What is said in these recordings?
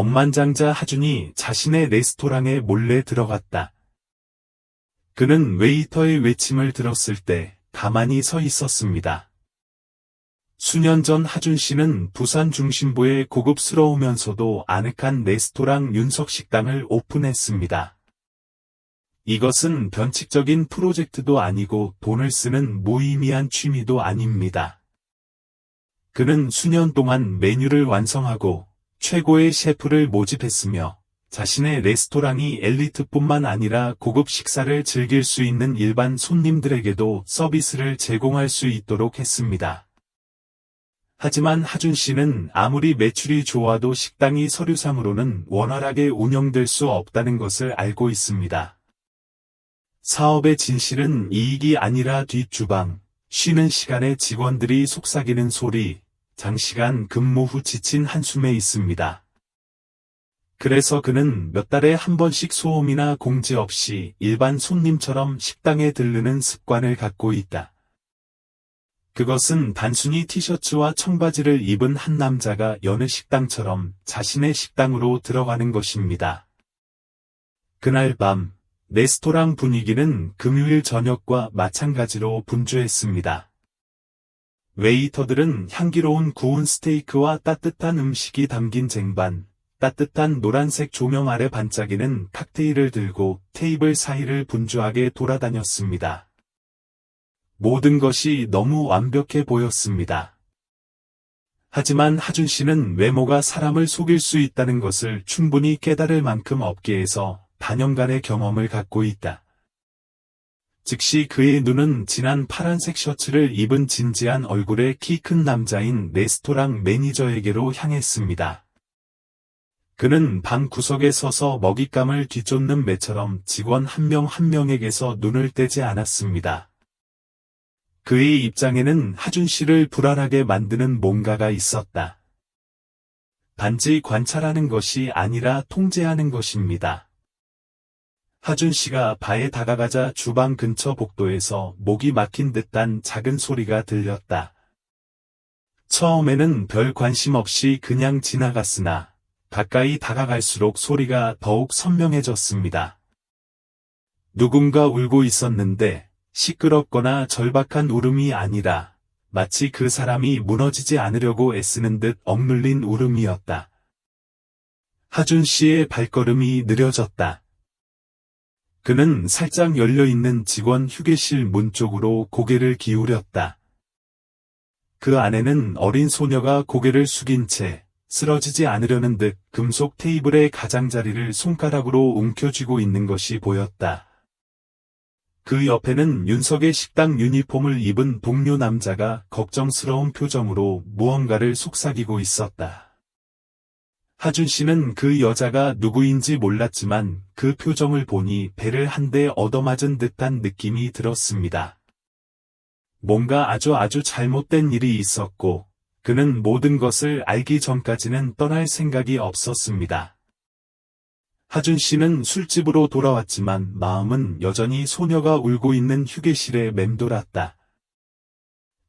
억만장자 하준이 자신의 레스토랑에 몰래 들어갔다. 그는 웨이터의 외침을 들었을 때 가만히 서 있었습니다. 수년 전 하준 씨는 부산 중심부의 고급스러우면서도 아늑한 레스토랑 윤석식당을 오픈했습니다. 이것은 변칙적인 프로젝트도 아니고 돈을 쓰는 무의미한 취미도 아닙니다. 그는 수년 동안 메뉴를 완성하고 최고의 셰프를 모집했으며 자신의 레스토랑이 엘리트뿐만 아니라 고급 식사를 즐길 수 있는 일반 손님들에게도 서비스를 제공할 수 있도록 했습니다. 하지만 하준 씨는 아무리 매출이 좋아도 식당이 서류상으로는 원활하게 운영될 수 없다는 것을 알고 있습니다. 사업의 진실은 이익이 아니라 뒷주방, 쉬는 시간에 직원들이 속삭이는 소리, 장시간 근무 후 지친 한숨에 있습니다. 그래서 그는 몇 달에 한 번씩 소음이나 공지 없이 일반 손님처럼 식당에 들르는 습관을 갖고 있다. 그것은 단순히 티셔츠와 청바지를 입은 한 남자가 여느 식당처럼 자신의 식당으로 들어가는 것입니다. 그날 밤, 레스토랑 분위기는 금요일 저녁과 마찬가지로 분주했습니다. 웨이터들은 향기로운 구운 스테이크와 따뜻한 음식이 담긴 쟁반, 따뜻한 노란색 조명 아래 반짝이는 칵테일을 들고 테이블 사이를 분주하게 돌아다녔습니다. 모든 것이 너무 완벽해 보였습니다. 하지만 하준 씨는 외모가 사람을 속일 수 있다는 것을 충분히 깨달을 만큼 업계에서 단연간의 경험을 갖고 있다. 즉시 그의 눈은 진한 파란색 셔츠를 입은 진지한 얼굴의 키 큰 남자인 레스토랑 매니저에게로 향했습니다. 그는 방 구석에 서서 먹잇감을 뒤쫓는 매처럼 직원 한 명 한 명에게서 눈을 떼지 않았습니다. 그의 입장에는 하준 씨를 불안하게 만드는 뭔가가 있었다. 단지 관찰하는 것이 아니라 통제하는 것입니다. 하준 씨가 바에 다가가자 주방 근처 복도에서 목이 막힌 듯한 작은 소리가 들렸다. 처음에는 별 관심 없이 그냥 지나갔으나 가까이 다가갈수록 소리가 더욱 선명해졌습니다. 누군가 울고 있었는데 시끄럽거나 절박한 울음이 아니라 마치 그 사람이 무너지지 않으려고 애쓰는 듯 억눌린 울음이었다. 하준 씨의 발걸음이 느려졌다. 그는 살짝 열려있는 직원 휴게실 문 쪽으로 고개를 기울였다. 그 안에는 어린 소녀가 고개를 숙인 채 쓰러지지 않으려는 듯 금속 테이블의 가장자리를 손가락으로 움켜쥐고 있는 것이 보였다. 그 옆에는 윤석의 식당 유니폼을 입은 동료 남자가 걱정스러운 표정으로 무언가를 속삭이고 있었다. 하준 씨는 그 여자가 누구인지 몰랐지만 그 표정을 보니 배를 한 대 얻어맞은 듯한 느낌이 들었습니다. 뭔가 아주 잘못된 일이 있었고 그는 모든 것을 알기 전까지는 떠날 생각이 없었습니다. 하준 씨는 술집으로 돌아왔지만 마음은 여전히 소녀가 울고 있는 휴게실에 맴돌았다.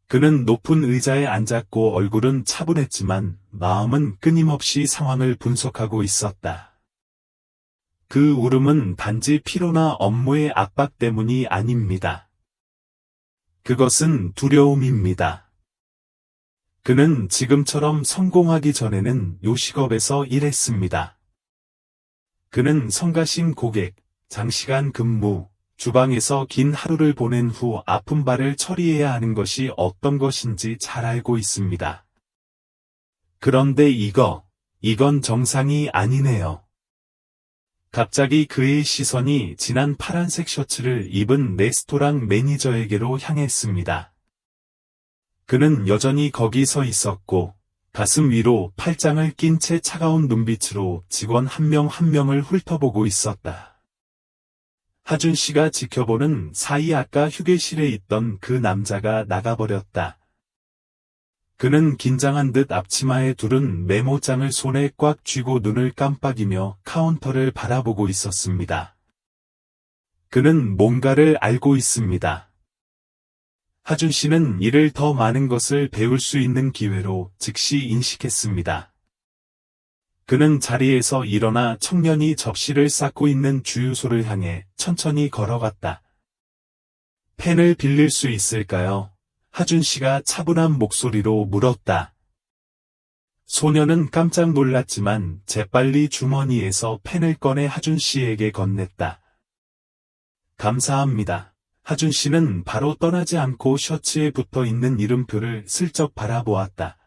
그는 높은 의자에 앉았고 얼굴은 차분했지만 마음은 끊임없이 상황을 분석하고 있었다. 그 울음은 단지 피로나 업무의 압박 때문이 아닙니다. 그것은 두려움입니다. 그는 지금처럼 성공하기 전에는 요식업에서 일했습니다. 그는 성가신 고객, 장시간 근무, 주방에서 긴 하루를 보낸 후 아픈 발을 처리해야 하는 것이 어떤 것인지 잘 알고 있습니다. 그런데 이건 정상이 아니네요. 갑자기 그의 시선이 진한 파란색 셔츠를 입은 레스토랑 매니저에게로 향했습니다. 그는 여전히 거기 서 있었고 가슴 위로 팔짱을 낀 채 차가운 눈빛으로 직원 한 명 한 명을 훑어보고 있었다. 하준 씨가 지켜보는 사이 아까 휴게실에 있던 그 남자가 나가버렸다. 그는 긴장한 듯 앞치마에 두른 메모장을 손에 꽉 쥐고 눈을 깜빡이며 카운터를 바라보고 있었습니다. 그는 뭔가를 알고 있습니다. 하준 씨는 이를 더 많은 것을 배울 수 있는 기회로 즉시 인식했습니다. 그는 자리에서 일어나 청년이 접시를 쌓고 있는 주유소를 향해 천천히 걸어갔다. 펜을 빌릴 수 있을까요? 하준 씨가 차분한 목소리로 물었다. 소녀는 깜짝 놀랐지만 재빨리 주머니에서 펜을 꺼내 하준 씨에게 건넸다. 감사합니다. 하준 씨는 바로 떠나지 않고 셔츠에 붙어 있는 이름표를 슬쩍 바라보았다.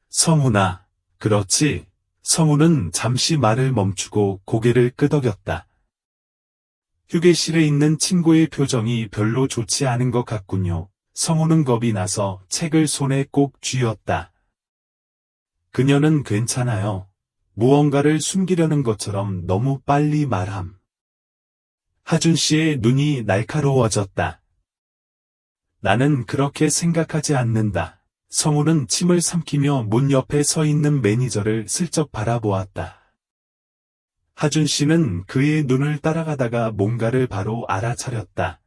성훈아, 그렇지. 성훈은 잠시 말을 멈추고 고개를 끄덕였다. 휴게실에 있는 친구의 표정이 별로 좋지 않은 것 같군요. 성훈은 겁이 나서 책을 손에 꼭 쥐었다. 그녀는 괜찮아요. 무언가를 숨기려는 것처럼 너무 빨리 말함. 하준 씨의 눈이 날카로워졌다. 나는 그렇게 생각하지 않는다. 성훈은 침을 삼키며 문 옆에 서 있는 매니저를 슬쩍 바라보았다. 하준 씨는 그의 눈을 따라가다가 뭔가를 바로 알아차렸다.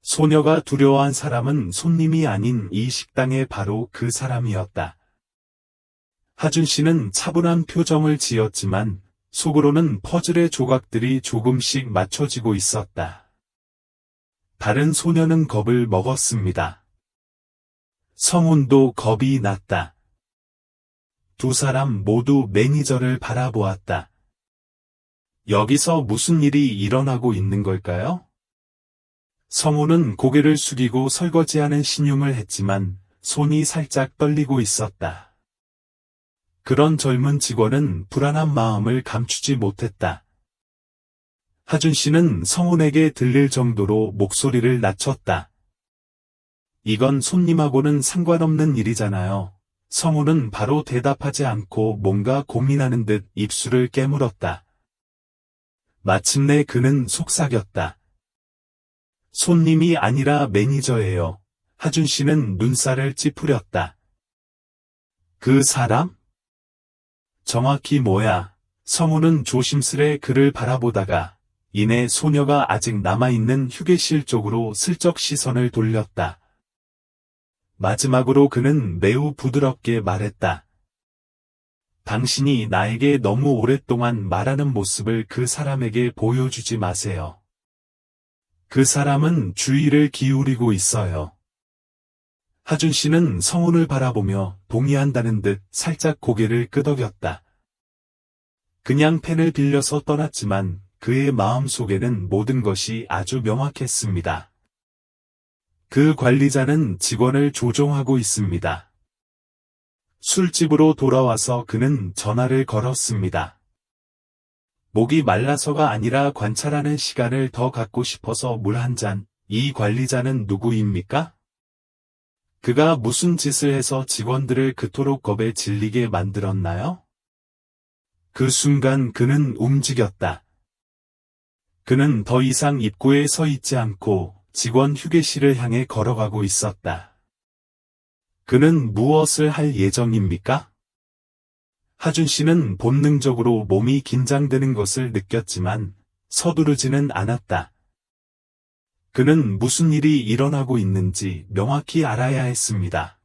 소녀가 두려워한 사람은 손님이 아닌 이 식당의 바로 그 사람이었다. 하준 씨는 차분한 표정을 지었지만 속으로는 퍼즐의 조각들이 조금씩 맞춰지고 있었다. 다른 소녀는 겁을 먹었습니다. 성훈도 겁이 났다. 두 사람 모두 매니저를 바라보았다. 여기서 무슨 일이 일어나고 있는 걸까요? 성훈은 고개를 숙이고 설거지하는 신용을 했지만 손이 살짝 떨리고 있었다. 그런 젊은 직원은 불안한 마음을 감추지 못했다. 하준 씨는 성훈에게 들릴 정도로 목소리를 낮췄다. 이건 손님하고는 상관없는 일이잖아요. 성훈은 바로 대답하지 않고 뭔가 고민하는 듯 입술을 깨물었다. 마침내 그는 속삭였다. 손님이 아니라 매니저예요. 하준 씨는 눈살을 찌푸렸다. 그 사람? 정확히 뭐야? 성훈은 조심스레 그를 바라보다가 이내 소녀가 아직 남아있는 휴게실 쪽으로 슬쩍 시선을 돌렸다. 마지막으로 그는 매우 부드럽게 말했다. 당신이 나에게 너무 오랫동안 말하는 모습을 그 사람에게 보여주지 마세요. 그 사람은 주의를 기울이고 있어요. 하준 씨는 성훈을 바라보며 동의한다는 듯 살짝 고개를 끄덕였다. 그냥 펜을 빌려서 떠났지만 그의 마음속에는 모든 것이 아주 명확했습니다. 그 관리자는 직원을 조종하고 있습니다. 술집으로 돌아와서 그는 전화를 걸었습니다. 목이 말라서가 아니라 관찰하는 시간을 더 갖고 싶어서 물 한 잔. 이 관리자는 누구입니까? 그가 무슨 짓을 해서 직원들을 그토록 겁에 질리게 만들었나요? 그 순간 그는 움직였다. 그는 더 이상 입구에 서 있지 않고 직원 휴게실을 향해 걸어가고 있었다. 그는 무엇을 할 예정입니까? 하준 씨는 본능적으로 몸이 긴장되는 것을 느꼈지만 서두르지는 않았다. 그는 무슨 일이 일어나고 있는지 명확히 알아야 했습니다.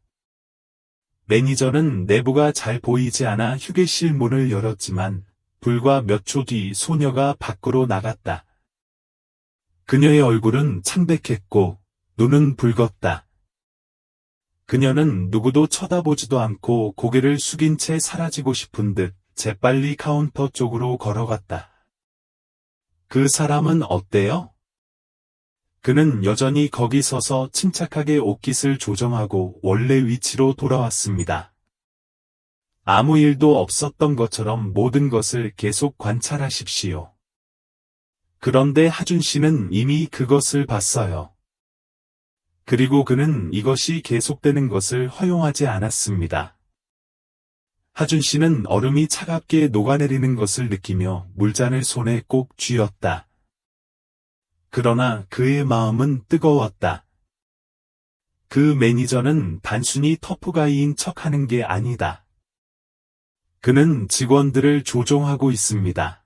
매니저는 내부가 잘 보이지 않아 휴게실 문을 열었지만 불과 몇 초 뒤 소녀가 밖으로 나갔다. 그녀의 얼굴은 창백했고 눈은 붉었다. 그녀는 누구도 쳐다보지도 않고 고개를 숙인 채 사라지고 싶은 듯 재빨리 카운터 쪽으로 걸어갔다. 그 사람은 어때요? 그는 여전히 거기 서서 침착하게 옷깃을 조정하고 원래 위치로 돌아왔습니다. 아무 일도 없었던 것처럼 모든 것을 계속 관찰하십시오. 그런데 하준 씨는 이미 그것을 봤어요. 그리고 그는 이것이 계속되는 것을 허용하지 않았습니다. 하준 씨는 얼음이 차갑게 녹아내리는 것을 느끼며 물잔을 손에 꼭 쥐었다. 그러나 그의 마음은 뜨거웠다. 그 매니저는 단순히 터프가이인 척하는 게 아니다. 그는 직원들을 조종하고 있습니다.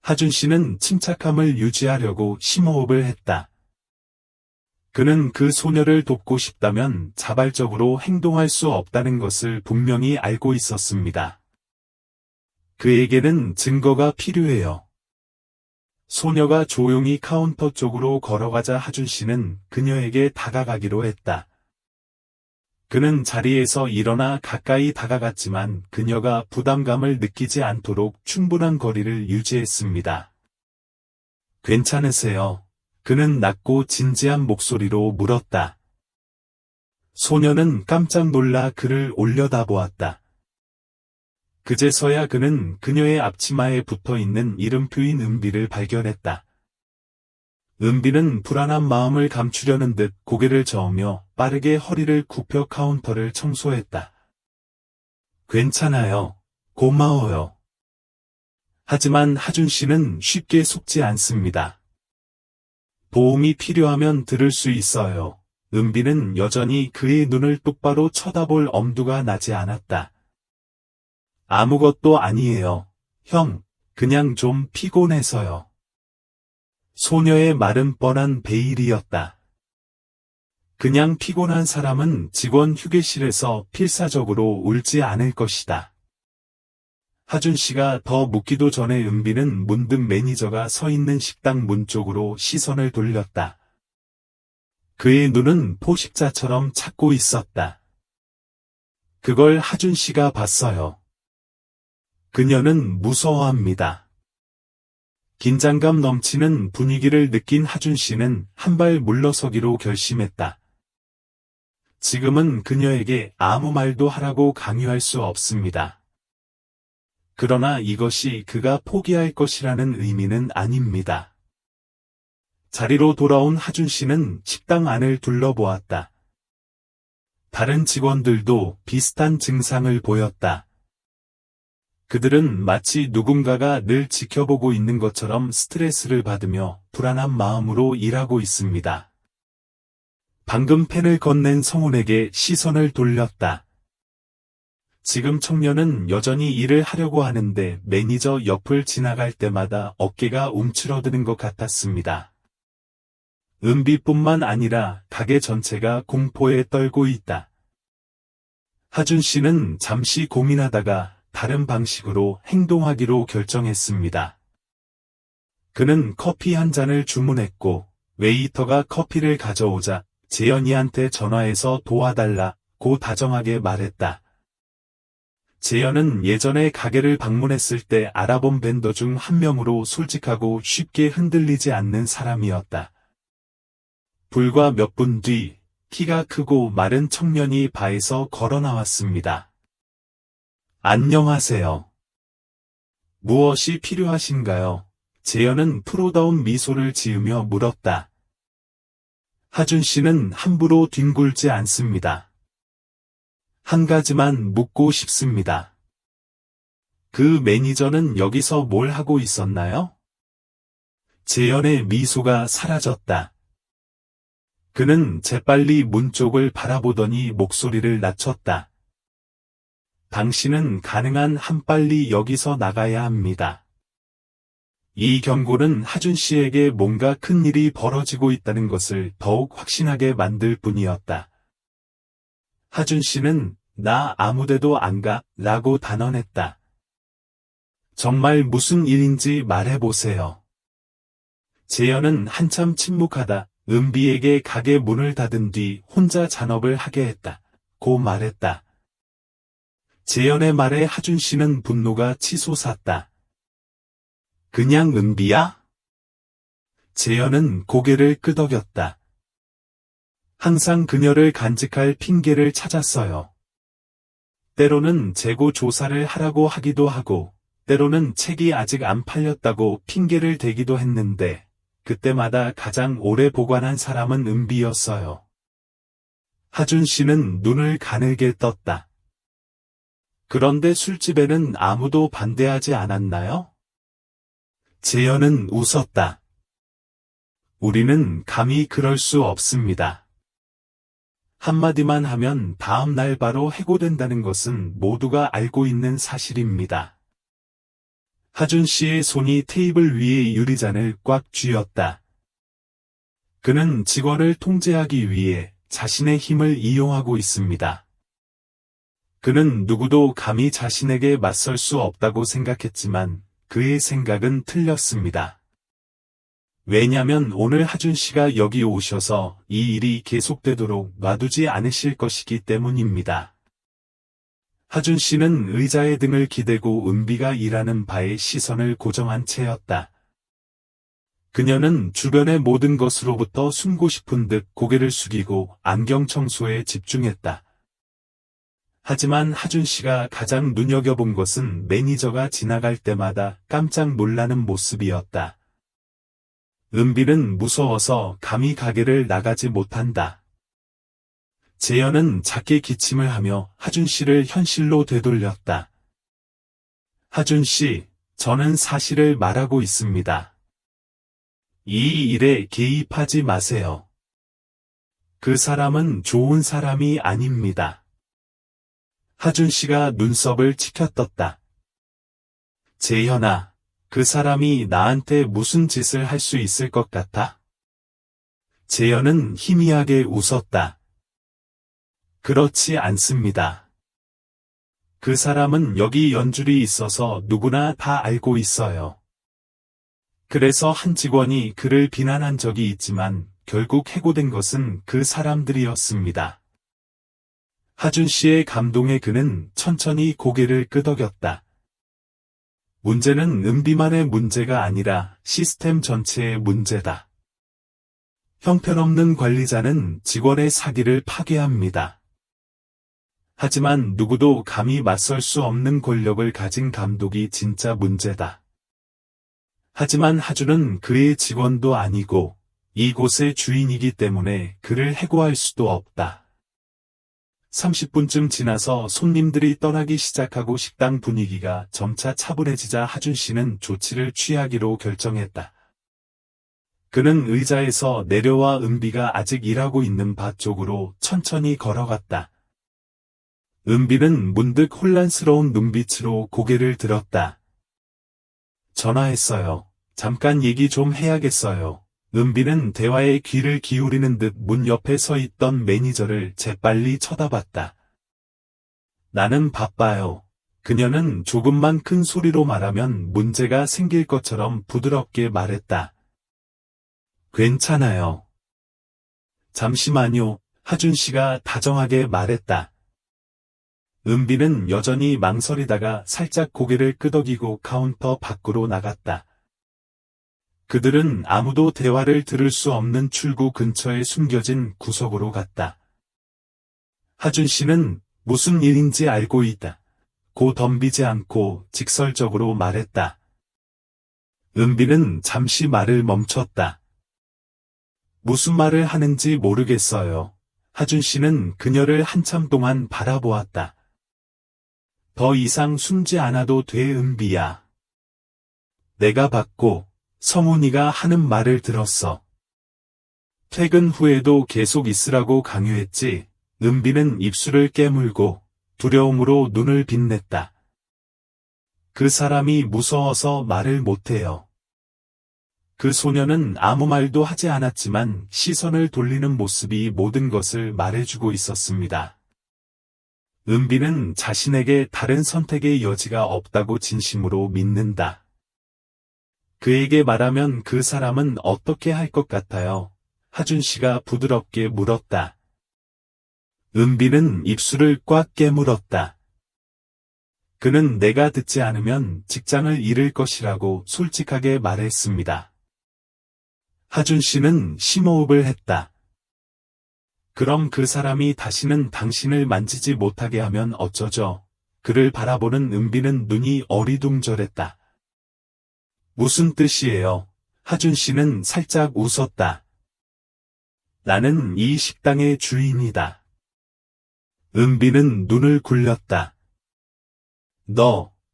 하준 씨는 침착함을 유지하려고 심호흡을 했다. 그는 그 소녀를 돕고 싶다면 자발적으로 행동할 수 없다는 것을 분명히 알고 있었습니다. 그에게는 증거가 필요해요. 소녀가 조용히 카운터 쪽으로 걸어가자 하준 씨는 그녀에게 다가가기로 했다. 그는 자리에서 일어나 가까이 다가갔지만 그녀가 부담감을 느끼지 않도록 충분한 거리를 유지했습니다. 괜찮으세요? 그는 낮고 진지한 목소리로 물었다. 소녀는 깜짝 놀라 그를 올려다보았다. 그제서야 그는 그녀의 앞치마에 붙어있는 이름표인 은비를 발견했다. 은비는 불안한 마음을 감추려는 듯 고개를 저으며 빠르게 허리를 굽혀 카운터를 청소했다. 괜찮아요. 고마워요. 하지만 하준 씨는 쉽게 속지 않습니다. 도움이 필요하면 들을 수 있어요. 은비는 여전히 그의 눈을 똑바로 쳐다볼 엄두가 나지 않았다. 아무것도 아니에요. 형, 그냥 좀 피곤해서요. 소녀의 말은 뻔한 베일이었다. 그냥 피곤한 사람은 직원 휴게실에서 필사적으로 울지 않을 것이다. 하준 씨가 더 묻기도 전에 은비는 문득 매니저가 서 있는 식당 문 쪽으로 시선을 돌렸다. 그의 눈은 포식자처럼 찾고 있었다. 그걸 하준 씨가 봤어요. 그녀는 무서워합니다. 긴장감 넘치는 분위기를 느낀 하준 씨는 한 발 물러서기로 결심했다. 지금은 그녀에게 아무 말도 하라고 강요할 수 없습니다. 그러나 이것이 그가 포기할 것이라는 의미는 아닙니다. 자리로 돌아온 하준 씨는 식당 안을 둘러보았다. 다른 직원들도 비슷한 증상을 보였다. 그들은 마치 누군가가 늘 지켜보고 있는 것처럼 스트레스를 받으며 불안한 마음으로 일하고 있습니다. 방금 펜을 건넨 성훈에게 시선을 돌렸다. 지금 청년은 여전히 일을 하려고 하는데 매니저 옆을 지나갈 때마다 어깨가 움츠러드는 것 같았습니다. 은비뿐만 아니라 가게 전체가 공포에 떨고 있다. 하준 씨는 잠시 고민하다가 다른 방식으로 행동하기로 결정했습니다. 그는 커피 한 잔을 주문했고 웨이터가 커피를 가져오자 재현이한테 전화해서 도와달라고 다정하게 말했다. 재현은 예전에 가게를 방문했을 때 알아본 벤더 중 한 명으로 솔직하고 쉽게 흔들리지 않는 사람이었다. 불과 몇 분 뒤 키가 크고 마른 청년이 바에서 걸어 나왔습니다. 안녕하세요. 무엇이 필요하신가요? 재현은 프로다운 미소를 지으며 물었다. 하준 씨는 함부로 뒹굴지 않습니다. 한 가지만 묻고 싶습니다. 그 매니저는 여기서 뭘 하고 있었나요? 재현의 미소가 사라졌다. 그는 재빨리 문 쪽을 바라보더니 목소리를 낮췄다. 당신은 가능한 한 빨리 여기서 나가야 합니다. 이 경고는 하준 씨에게 뭔가 큰 일이 벌어지고 있다는 것을 더욱 확신하게 만들 뿐이었다. 하준 씨는 나 아무데도 안 가 라고 단언했다. 정말 무슨 일인지 말해보세요. 재현은 한참 침묵하다 은비에게 가게 문을 닫은 뒤 혼자 잔업을 하게 했다고 말했다. 재현의 말에 하준 씨는 분노가 치솟았다. 그냥 은비야? 재현은 고개를 끄덕였다. 항상 그녀를 간직할 핑계를 찾았어요. 때로는 재고 조사를 하라고 하기도 하고, 때로는 책이 아직 안 팔렸다고 핑계를 대기도 했는데, 그때마다 가장 오래 보관한 사람은 은비였어요. 하준 씨는 눈을 가늘게 떴다. 그런데 술집에는 아무도 반대하지 않았나요? 재현은 웃었다. 우리는 감히 그럴 수 없습니다. 한마디만 하면 다음 날 바로 해고된다는 것은 모두가 알고 있는 사실입니다. 하준 씨의 손이 테이블 위의 유리잔을 꽉 쥐었다. 그는 직원을 통제하기 위해 자신의 힘을 이용하고 있습니다. 그는 누구도 감히 자신에게 맞설 수 없다고 생각했지만 그의 생각은 틀렸습니다. 왜냐면 오늘 하준 씨가 여기 오셔서 이 일이 계속되도록 놔두지 않으실 것이기 때문입니다. 하준 씨는 의자에 등을 기대고 은비가 일하는 바에 시선을 고정한 채였다. 그녀는 주변의 모든 것으로부터 숨고 싶은 듯 고개를 숙이고 안경 청소에 집중했다. 하지만 하준 씨가 가장 눈여겨본 것은 매니저가 지나갈 때마다 깜짝 놀라는 모습이었다. 은비는 무서워서 감히 가게를 나가지 못한다. 재현은 작게 기침을 하며 하준 씨를 현실로 되돌렸다. 하준 씨, 저는 사실을 말하고 있습니다. 이 일에 개입하지 마세요. 그 사람은 좋은 사람이 아닙니다. 하준 씨가 눈썹을 치켜떴다. 재현아, 그 사람이 나한테 무슨 짓을 할 수 있을 것 같아? 재현은 희미하게 웃었다. 그렇지 않습니다. 그 사람은 여기 연줄이 있어서 누구나 다 알고 있어요. 그래서 한 직원이 그를 비난한 적이 있지만 결국 해고된 것은 그 사람들이었습니다. 하준 씨의 감동에 그는 천천히 고개를 끄덕였다. 문제는 은비만의 문제가 아니라 시스템 전체의 문제다. 형편없는 관리자는 직원의 사기를 파괴합니다. 하지만 누구도 감히 맞설 수 없는 권력을 가진 감독이 진짜 문제다. 하지만 하준은 그의 직원도 아니고 이곳의 주인이기 때문에 그를 해고할 수도 없다. 30분쯤 지나서 손님들이 떠나기 시작하고 식당 분위기가 점차 차분해지자 하준 씨는 조치를 취하기로 결정했다. 그는 의자에서 내려와 은비가 아직 일하고 있는 바 쪽으로 천천히 걸어갔다. 은비는 문득 혼란스러운 눈빛으로 고개를 들었다. 전화했어요. 잠깐 얘기 좀 해야겠어요. 은비는 대화에 귀를 기울이는 듯 문 옆에 서 있던 매니저를 재빨리 쳐다봤다. 나는 바빠요. 그녀는 조금만 큰 소리로 말하면 문제가 생길 것처럼 부드럽게 말했다. 괜찮아요. 잠시만요. 하준 씨가 다정하게 말했다. 은비는 여전히 망설이다가 살짝 고개를 끄덕이고 카운터 밖으로 나갔다. 그들은 아무도 대화를 들을 수 없는 출구 근처에 숨겨진 구석으로 갔다. 하준 씨는 무슨 일인지 알고 있다. 고 덤비지 않고 직설적으로 말했다. 은비는 잠시 말을 멈췄다. 무슨 말을 하는지 모르겠어요. 하준 씨는 그녀를 한참 동안 바라보았다. 더 이상 숨지 않아도 돼, 은비야. 내가 받고 성훈이가 하는 말을 들었어. 퇴근 후에도 계속 있으라고 강요했지. 은비는 입술을 깨물고 두려움으로 눈을 빛냈다. 그 사람이 무서워서 말을 못해요. 그 소녀는 아무 말도 하지 않았지만 시선을 돌리는 모습이 모든 것을 말해주고 있었습니다. 은비는 자신에게 다른 선택의 여지가 없다고 진심으로 믿는다. 그에게 말하면 그 사람은 어떻게 할 것 같아요? 하준 씨가 부드럽게 물었다. 은비는 입술을 꽉 깨물었다. 그는 내가 듣지 않으면 직장을 잃을 것이라고 솔직하게 말했습니다. 하준 씨는 심호흡을 했다. 그럼 그 사람이 다시는 당신을 만지지 못하게 하면 어쩌죠? 그를 바라보는 은비는 눈이 어리둥절했다. 무슨 뜻이에요? 하준 씨는 살짝 웃었다. 나는 이 식당의 주인이다. 은비는 눈을 굴렸다.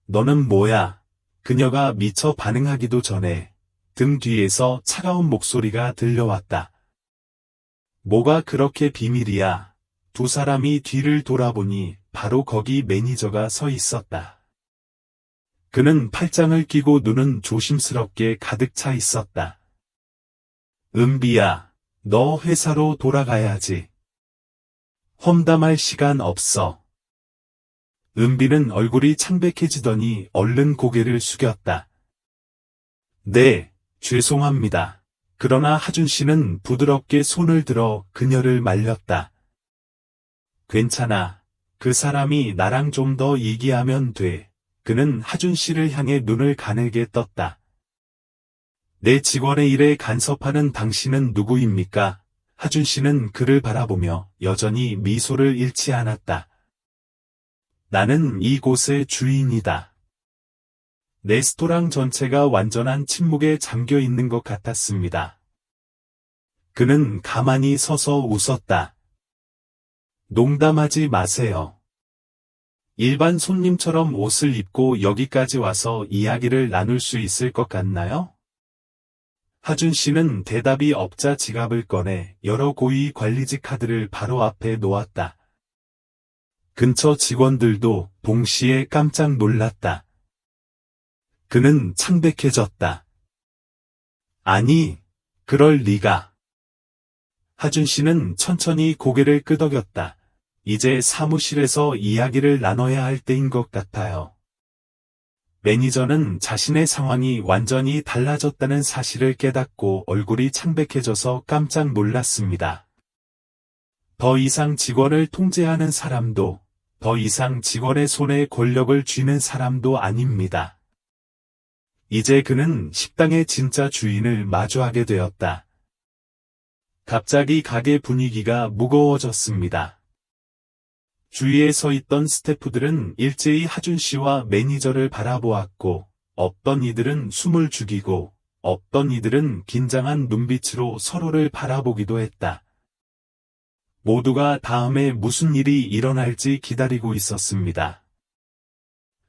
너는 뭐야? 그녀가 미처 반응하기도 전에 등 뒤에서 차가운 목소리가 들려왔다. 뭐가 그렇게 비밀이야? 두 사람이 뒤를 돌아보니 바로 거기 매니저가 서 있었다. 그는 팔짱을 끼고 눈은 조심스럽게 가득 차 있었다. 은비야, 너 회사로 돌아가야지. 험담할 시간 없어. 은비는 얼굴이 창백해지더니 얼른 고개를 숙였다. 네, 죄송합니다. 그러나 하준 씨는 부드럽게 손을 들어 그녀를 말렸다. 괜찮아. 그 사람이 나랑 좀 더 얘기하면 돼. 그는 하준 씨를 향해 눈을 가늘게 떴다. 내 직원의 일에 간섭하는 당신은 누구입니까? 하준 씨는 그를 바라보며 여전히 미소를 잃지 않았다. 나는 이곳의 주인이다. 레스토랑 전체가 완전한 침묵에 잠겨 있는 것 같았습니다. 그는 가만히 서서 웃었다. 농담하지 마세요. 일반 손님처럼 옷을 입고 여기까지 와서 이야기를 나눌 수 있을 것 같나요? 하준 씨는 대답이 없자 지갑을 꺼내 여러 고위 관리직 카드를 바로 앞에 놓았다. 근처 직원들도 동시에 깜짝 놀랐다. 그는 창백해졌다. 아니, 그럴 리가. 하준 씨는 천천히 고개를 끄덕였다. 이제 사무실에서 이야기를 나눠야 할 때인 것 같아요. 매니저는 자신의 상황이 완전히 달라졌다는 사실을 깨닫고 얼굴이 창백해져서 깜짝 놀랐습니다. 더 이상 직원을 통제하는 사람도, 더 이상 직원의 손에 권력을 쥐는 사람도 아닙니다. 이제 그는 식당의 진짜 주인을 마주하게 되었다. 갑자기 가게 분위기가 무거워졌습니다. 주위에 서 있던 스태프들은 일제히 하준 씨와 매니저를 바라보았고, 없던 이들은 숨을 죽이고, 없던 이들은 긴장한 눈빛으로 서로를 바라보기도 했다. 모두가 다음에 무슨 일이 일어날지 기다리고 있었습니다.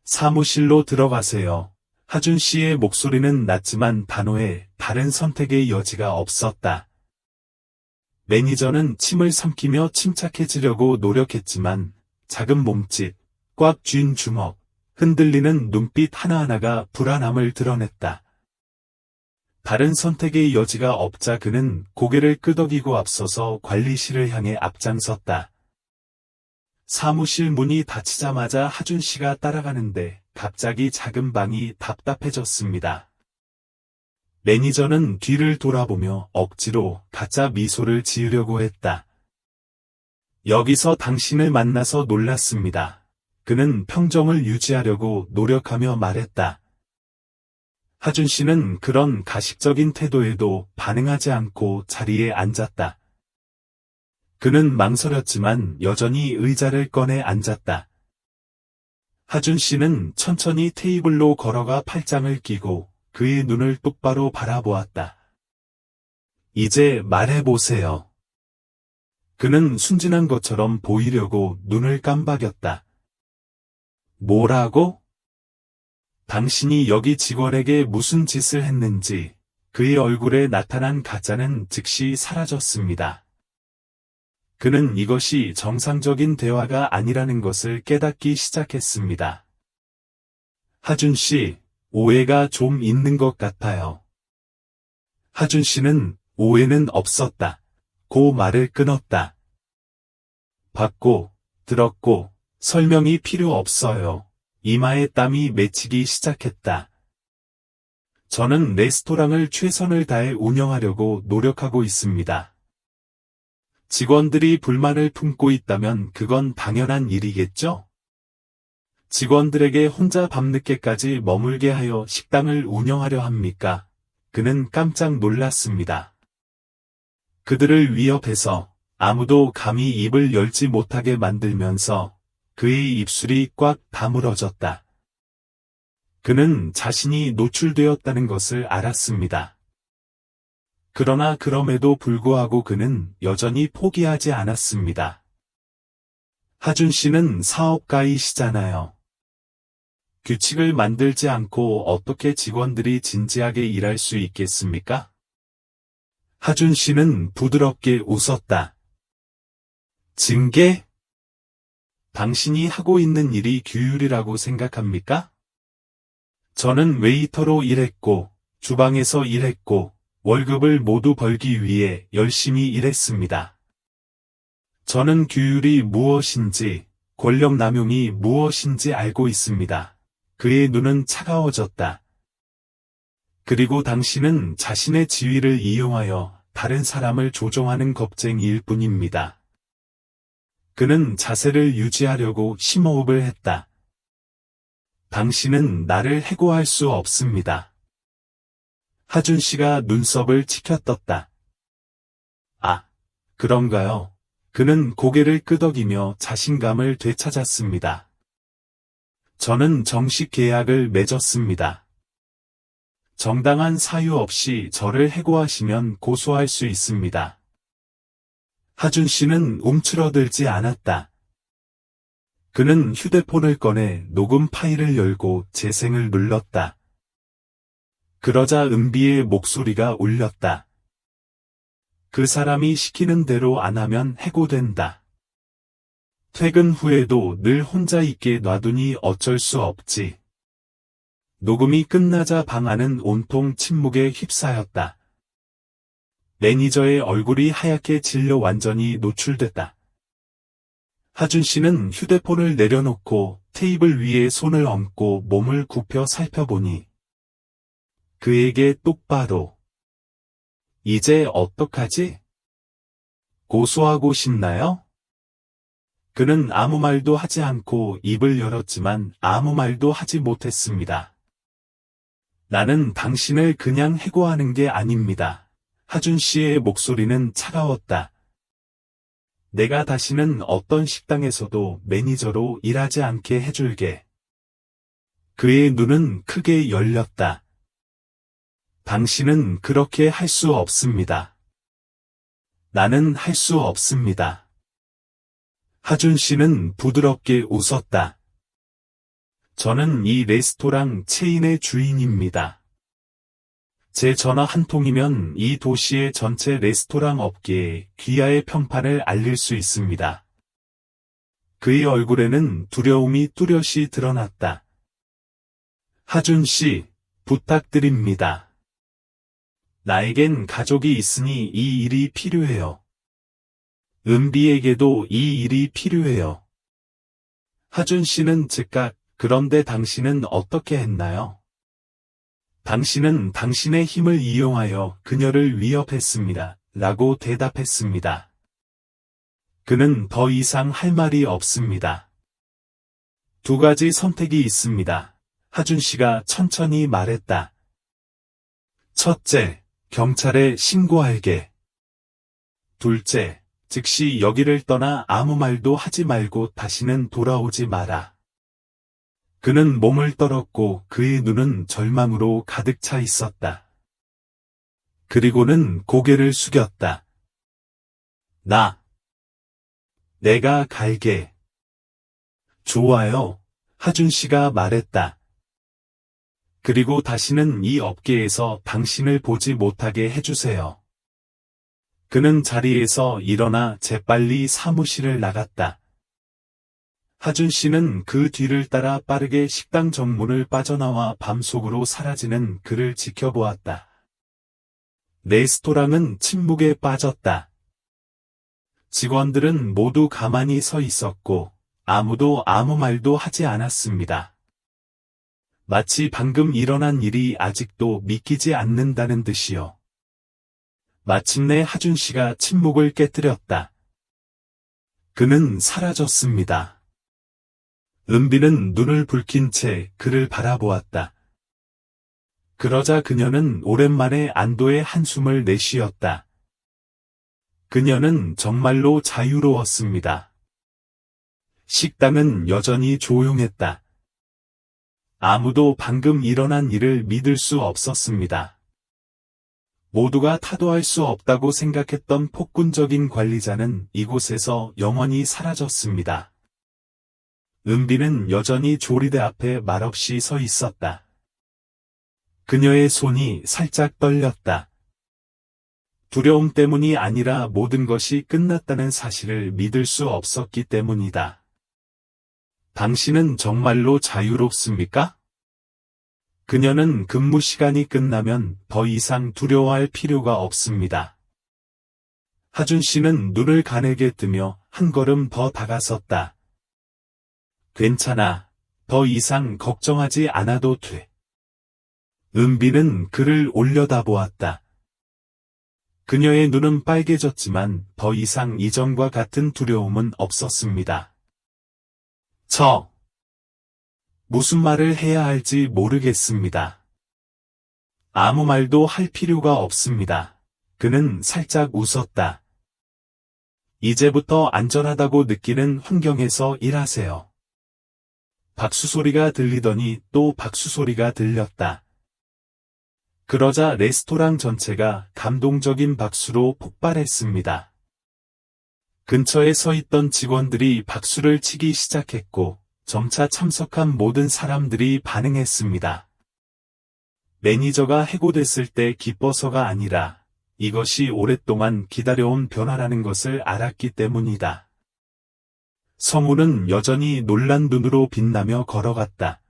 사무실로 들어가세요. 하준 씨의 목소리는 낮지만 단호해 다른 선택의 여지가 없었다. 매니저는 침을 삼키며 침착해지려고 노력했지만 작은 몸짓, 꽉 쥔 주먹, 흔들리는 눈빛 하나하나가 불안함을 드러냈다. 다른 선택의 여지가 없자 그는 고개를 끄덕이고 앞서서 관리실을 향해 앞장섰다. 사무실 문이 닫히자마자 하준 씨가 따라가는데 갑자기 작은 방이 답답해졌습니다. 매니저는 뒤를 돌아보며 억지로 가짜 미소를 지으려고 했다. 여기서 당신을 만나서 놀랐습니다. 그는 평정을 유지하려고 노력하며 말했다. 하준 씨는 그런 가식적인 태도에도 반응하지 않고 자리에 앉았다. 그는 망설였지만 여전히 의자를 꺼내 앉았다. 하준 씨는 천천히 테이블로 걸어가 팔짱을 끼고 그의 눈을 똑바로 바라보았다. 이제 말해보세요. 그는 순진한 것처럼 보이려고 눈을 깜박였다. 뭐라고? 당신이 여기 직원에게 무슨 짓을 했는지 그의 얼굴에 나타난 가짜는 즉시 사라졌습니다. 그는 이것이 정상적인 대화가 아니라는 것을 깨닫기 시작했습니다. 하준 씨, 오해가 좀 있는 것 같아요. 하준 씨는 오해는 없었다. 고 말을 끊었다. 봤고, 들었고, 설명이 필요 없어요. 이마에 땀이 맺히기 시작했다. 저는 레스토랑을 최선을 다해 운영하려고 노력하고 있습니다. 직원들이 불만을 품고 있다면 그건 당연한 일이겠죠? 직원들에게 혼자 밤늦게까지 머물게 하여 식당을 운영하려 합니까? 그는 깜짝 놀랐습니다. 그들을 위협해서 아무도 감히 입을 열지 못하게 만들면서 그의 입술이 꽉 다물어졌다. 그는 자신이 노출되었다는 것을 알았습니다. 그러나 그럼에도 불구하고 그는 여전히 포기하지 않았습니다. 하준 씨는 사업가이시잖아요. 규칙을 만들지 않고 어떻게 직원들이 진지하게 일할 수 있겠습니까? 하준 씨는 부드럽게 웃었다. 징계? 당신이 하고 있는 일이 규율이라고 생각합니까? 저는 웨이터로 일했고, 주방에서 일했고, 월급을 모두 벌기 위해 열심히 일했습니다. 저는 규율이 무엇인지, 권력 남용이 무엇인지 알고 있습니다. 그의 눈은 차가워졌다. 그리고 당신은 자신의 지위를 이용하여 다른 사람을 조종하는 겁쟁이일 뿐입니다. 그는 자세를 유지하려고 심호흡을 했다. 당신은 나를 해고할 수 없습니다. 하준 씨가 눈썹을 치켜떴다. 아, 그런가요? 그는 고개를 끄덕이며 자신감을 되찾았습니다. 저는 정식 계약을 맺었습니다. 정당한 사유 없이 저를 해고하시면 고소할 수 있습니다. 하준 씨는 움츠러들지 않았다. 그는 휴대폰을 꺼내 녹음 파일을 열고 재생을 눌렀다. 그러자 은비의 목소리가 울렸다. 그 사람이 시키는 대로 안 하면 해고된다. 퇴근 후에도 늘 혼자 있게 놔두니 어쩔 수 없지. 녹음이 끝나자 방 안은 온통 침묵에 휩싸였다. 매니저의 얼굴이 하얗게 질려 완전히 노출됐다. 하준 씨는 휴대폰을 내려놓고 테이블 위에 손을 얹고 몸을 굽혀 살펴보니 그에게 똑바로 이제 어떡하지? 고소하고 싶나요? 그는 아무 말도 하지 않고 입을 열었지만 아무 말도 하지 못했습니다. 나는 당신을 그냥 해고하는 게 아닙니다. 하준 씨의 목소리는 차가웠다. 내가 다시는 어떤 식당에서도 매니저로 일하지 않게 해줄게. 그의 눈은 크게 열렸다. 당신은 그렇게 할 수 없습니다. 나는 할 수 없습니다. 하준 씨는 부드럽게 웃었다. 저는 이 레스토랑 체인의 주인입니다. 제 전화 한 통이면 이 도시의 전체 레스토랑 업계에 귀하의 평판을 알릴 수 있습니다. 그의 얼굴에는 두려움이 뚜렷이 드러났다. 하준 씨, 부탁드립니다. 나에겐 가족이 있으니 이 일이 필요해요. 은비에게도 이 일이 필요해요. 하준 씨는 즉각, 그런데 당신은 어떻게 했나요? 당신은 당신의 힘을 이용하여 그녀를 위협했습니다. 라고 대답했습니다. 그는 더 이상 할 말이 없습니다. 두 가지 선택이 있습니다. 하준 씨가 천천히 말했다. 첫째, 경찰에 신고할게. 둘째, 즉시 여기를 떠나 아무 말도 하지 말고 다시는 돌아오지 마라. 그는 몸을 떨었고 그의 눈은 절망으로 가득 차 있었다. 그리고는 고개를 숙였다. 내가 갈게. 좋아요, 하준 씨가 말했다. 그리고 다시는 이 업계에서 당신을 보지 못하게 해주세요. 그는 자리에서 일어나 재빨리 사무실을 나갔다. 하준 씨는 그 뒤를 따라 빠르게 식당 정문을 빠져나와 밤속으로 사라지는 그를 지켜보았다. 레스토랑은 침묵에 빠졌다. 직원들은 모두 가만히 서 있었고 아무도 아무 말도 하지 않았습니다. 마치 방금 일어난 일이 아직도 믿기지 않는다는 듯이요. 마침내 하준 씨가 침묵을 깨뜨렸다. 그는 사라졌습니다. 은비는 눈을 붉힌 채 그를 바라보았다. 그러자 그녀는 오랜만에 안도의 한숨을 내쉬었다. 그녀는 정말로 자유로웠습니다. 식당은 여전히 조용했다. 아무도 방금 일어난 일을 믿을 수 없었습니다. 모두가 타도할 수 없다고 생각했던 폭군적인 관리자는 이곳에서 영원히 사라졌습니다. 은비는 여전히 조리대 앞에 말없이 서 있었다. 그녀의 손이 살짝 떨렸다. 두려움 때문이 아니라 모든 것이 끝났다는 사실을 믿을 수 없었기 때문이다. 당신은 정말로 자유롭습니까? 그녀는 근무 시간이 끝나면 더 이상 두려워할 필요가 없습니다. 하준 씨는 눈을 가늘게 뜨며 한 걸음 더 다가섰다. 괜찮아. 더 이상 걱정하지 않아도 돼. 은비는 그를 올려다보았다. 그녀의 눈은 빨개졌지만 더 이상 이전과 같은 두려움은 없었습니다. 무슨 말을 해야 할지 모르겠습니다. 아무 말도 할 필요가 없습니다. 그는 살짝 웃었다. 이제부터 안전하다고 느끼는 환경에서 일하세요. 박수 소리가 들리더니 또 박수 소리가 들렸다. 그러자 레스토랑 전체가 감동적인 박수로 폭발했습니다. 근처에 서 있던 직원들이 박수를 치기 시작했고 점차 참석한 모든 사람들이 반응했습니다. 매니저가 해고됐을 때 기뻐서가 아니라 이것이 오랫동안 기다려온 변화라는 것을 알았기 때문이다. 성우는 여전히 놀란 눈으로 빛나며 걸어갔다.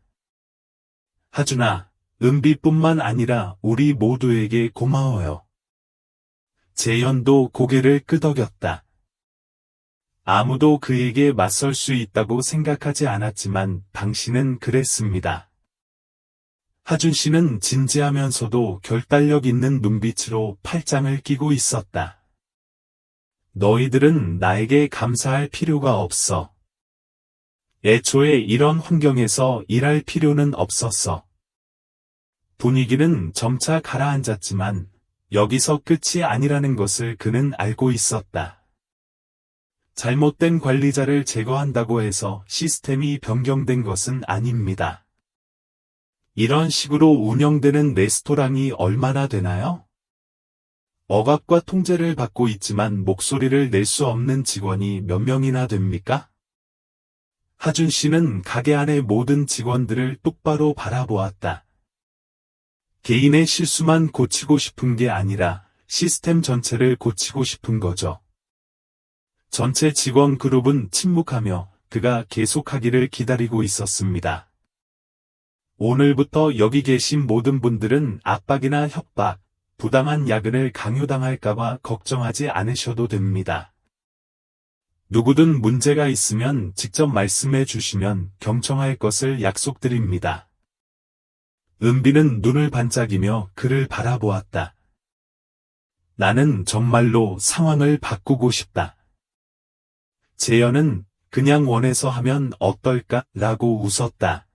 하준아, 은비뿐만 아니라 우리 모두에게 고마워요. 재현도 고개를 끄덕였다. 아무도 그에게 맞설 수 있다고 생각하지 않았지만 당신은 그랬습니다. 하준 씨는 진지하면서도 결단력 있는 눈빛으로 팔짱을 끼고 있었다. 너희들은 나에게 감사할 필요가 없어. 애초에 이런 환경에서 일할 필요는 없었어. 분위기는 점차 가라앉았지만 여기서 끝이 아니라는 것을 그는 알고 있었다. 잘못된 관리자를 제거한다고 해서 시스템이 변경된 것은 아닙니다. 이런 식으로 운영되는 레스토랑이 얼마나 되나요? 억압과 통제를 받고 있지만 목소리를 낼 수 없는 직원이 몇 명이나 됩니까? 하준 씨는 가게 안의 모든 직원들을 똑바로 바라보았다. 개인의 실수만 고치고 싶은 게 아니라 시스템 전체를 고치고 싶은 거죠. 전체 직원 그룹은 침묵하며 그가 계속하기를 기다리고 있었습니다. 오늘부터 여기 계신 모든 분들은 압박이나 협박, 부당한 야근을 강요당할까봐 걱정하지 않으셔도 됩니다. 누구든 문제가 있으면 직접 말씀해 주시면 경청할 것을 약속드립니다. 은비는 눈을 반짝이며 그를 바라보았다. 나는 정말로 상황을 바꾸고 싶다. 재현은 그냥 원해서 하면 어떨까? 라고 웃었다.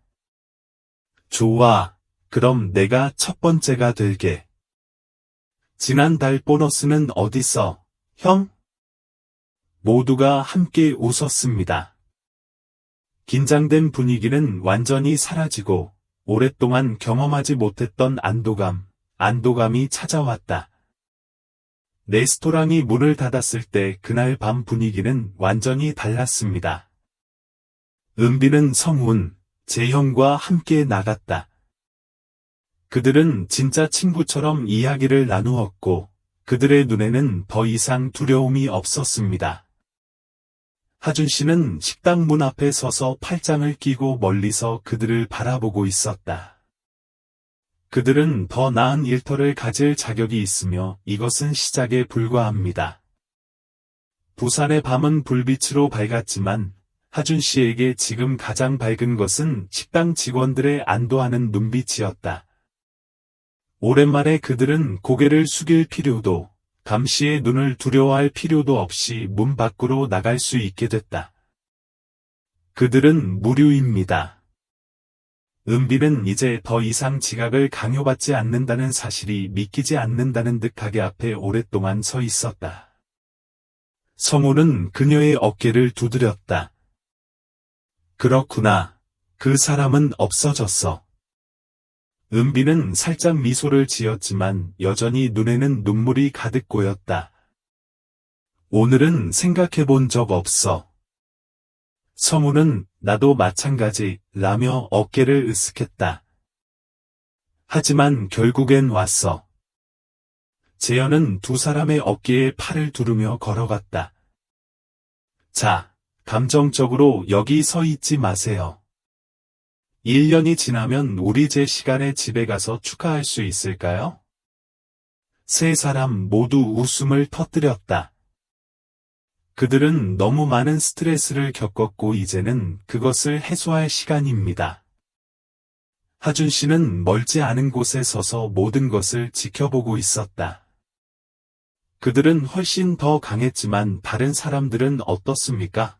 좋아. 그럼 내가 첫 번째가 될게. 지난달 보너스는 어딨어, 형? 모두가 함께 웃었습니다. 긴장된 분위기는 완전히 사라지고 오랫동안 경험하지 못했던 안도감이 찾아왔다. 레스토랑이 문을 닫았을 때 그날 밤 분위기는 완전히 달랐습니다. 은비는 성훈, 재형과 함께 나갔다. 그들은 진짜 친구처럼 이야기를 나누었고 그들의 눈에는 더 이상 두려움이 없었습니다. 하준 씨는 식당 문 앞에 서서 팔짱을 끼고 멀리서 그들을 바라보고 있었다. 그들은 더 나은 일터를 가질 자격이 있으며 이것은 시작에 불과합니다. 부산의 밤은 불빛으로 밝았지만 하준 씨에게 지금 가장 밝은 것은 식당 직원들의 안도하는 눈빛이었다. 오랜만에 그들은 고개를 숙일 필요도, 감시의 눈을 두려워할 필요도 없이 문 밖으로 나갈 수 있게 됐다. 그들은 무료입니다. 은비는 이제 더 이상 지각을 강요받지 않는다는 사실이 믿기지 않는다는 듯 가게 앞에 오랫동안 서 있었다. 성우는 그녀의 어깨를 두드렸다. 그렇구나. 그 사람은 없어졌어. 은비는 살짝 미소를 지었지만 여전히 눈에는 눈물이 가득 고였다. 오늘은 생각해 본 적 없어. 성우는 나도 마찬가지 라며 어깨를 으쓱했다. 하지만 결국엔 왔어. 재현은 두 사람의 어깨에 팔을 두르며 걸어갔다. 자, 감정적으로 여기 서 있지 마세요. 1년이 지나면 우리 제 시간에 집에 가서 축하할 수 있을까요? 세 사람 모두 웃음을 터뜨렸다. 그들은 너무 많은 스트레스를 겪었고 이제는 그것을 해소할 시간입니다. 하준 씨는 멀지 않은 곳에 서서 모든 것을 지켜보고 있었다. 그들은 훨씬 더 강했지만 다른 사람들은 어떻습니까?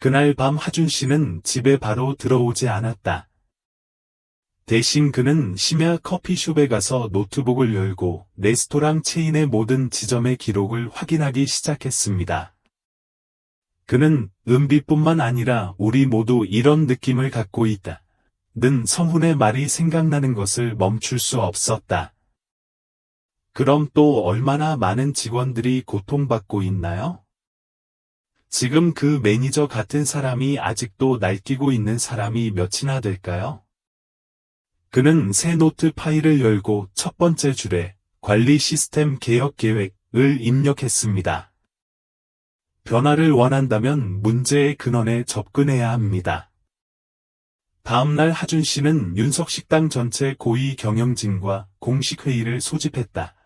그날 밤 하준 씨는 집에 바로 들어오지 않았다. 대신 그는 심야 커피숍에 가서 노트북을 열고 레스토랑 체인의 모든 지점의 기록을 확인하기 시작했습니다. 그는 은비뿐만 아니라 우리 모두 이런 느낌을 갖고 있다. 는 성훈의 말이 생각나는 것을 멈출 수 없었다. 그럼 또 얼마나 많은 직원들이 고통받고 있나요? 지금 그 매니저 같은 사람이 아직도 날뛰고 있는 사람이 몇이나 될까요? 그는 새 노트 파일을 열고 첫 번째 줄에 관리 시스템 개혁 계획을 입력했습니다. 변화를 원한다면 문제의 근원에 접근해야 합니다. 다음날 하준 씨는 윤석식당 전체 고위 경영진과 공식 회의를 소집했다.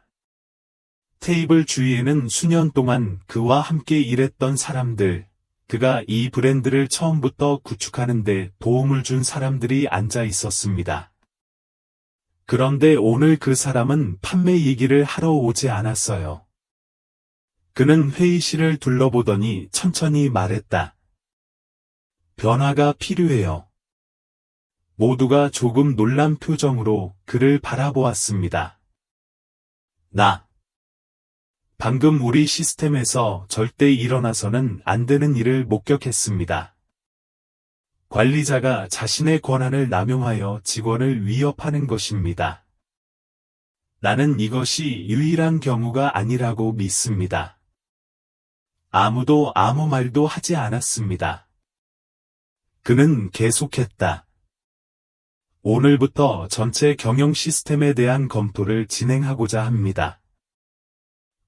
테이블 주위에는 수년 동안 그와 함께 일했던 사람들, 그가 이 브랜드를 처음부터 구축하는 데 도움을 준 사람들이 앉아 있었습니다. 그런데 오늘 그 사람은 판매 얘기를 하러 오지 않았어요. 그는 회의실을 둘러보더니 천천히 말했다. 변화가 필요해요. 모두가 조금 놀란 표정으로 그를 바라보았습니다. 방금 우리 시스템에서 절대 일어나서는 안 되는 일을 목격했습니다. 관리자가 자신의 권한을 남용하여 직원을 위협하는 것입니다. 나는 이것이 유일한 경우가 아니라고 믿습니다. 아무도 아무 말도 하지 않았습니다. 그는 계속했다. 오늘부터 전체 경영 시스템에 대한 검토를 진행하고자 합니다.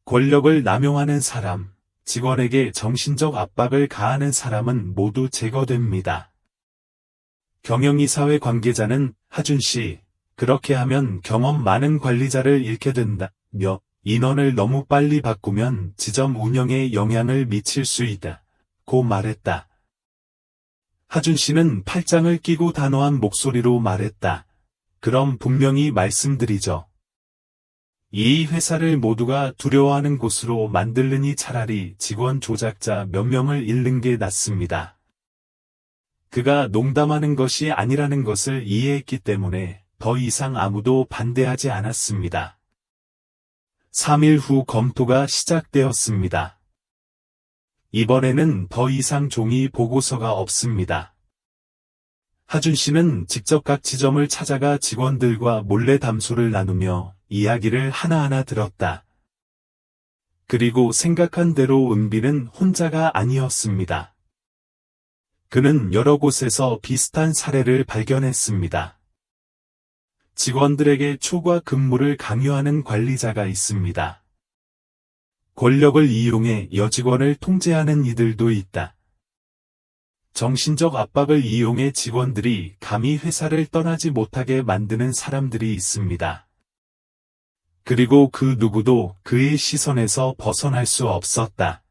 권력을 남용하는 사람, 직원에게 정신적 압박을 가하는 사람은 모두 제거됩니다. 경영이사회 관계자는 하준 씨, 그렇게 하면 경험 많은 관리자를 잃게 된다며 인원을 너무 빨리 바꾸면 지점 운영에 영향을 미칠 수 있다고 말했다. 하준 씨는 팔짱을 끼고 단호한 목소리로 말했다. 그럼 분명히 말씀드리죠. 이 회사를 모두가 두려워하는 곳으로 만들느니 차라리 직원 조작자 몇 명을 잃는 게 낫습니다. 그가 농담하는 것이 아니라는 것을 이해했기 때문에 더 이상 아무도 반대하지 않았습니다. 3일 후 검토가 시작되었습니다. 이번에는 더 이상 종이 보고서가 없습니다. 하준 씨는 직접 각 지점을 찾아가 직원들과 몰래 담소를 나누며 이야기를 하나하나 들었다. 그리고 생각한 대로 은비는 혼자가 아니었습니다. 그는 여러 곳에서 비슷한 사례를 발견했습니다. 직원들에게 초과 근무를 강요하는 관리자가 있습니다. 권력을 이용해 여직원을 통제하는 이들도 있다. 정신적 압박을 이용해 직원들이 감히 회사를 떠나지 못하게 만드는 사람들이 있습니다. 그리고 그 누구도 그의 시선에서 벗어날 수 없었다.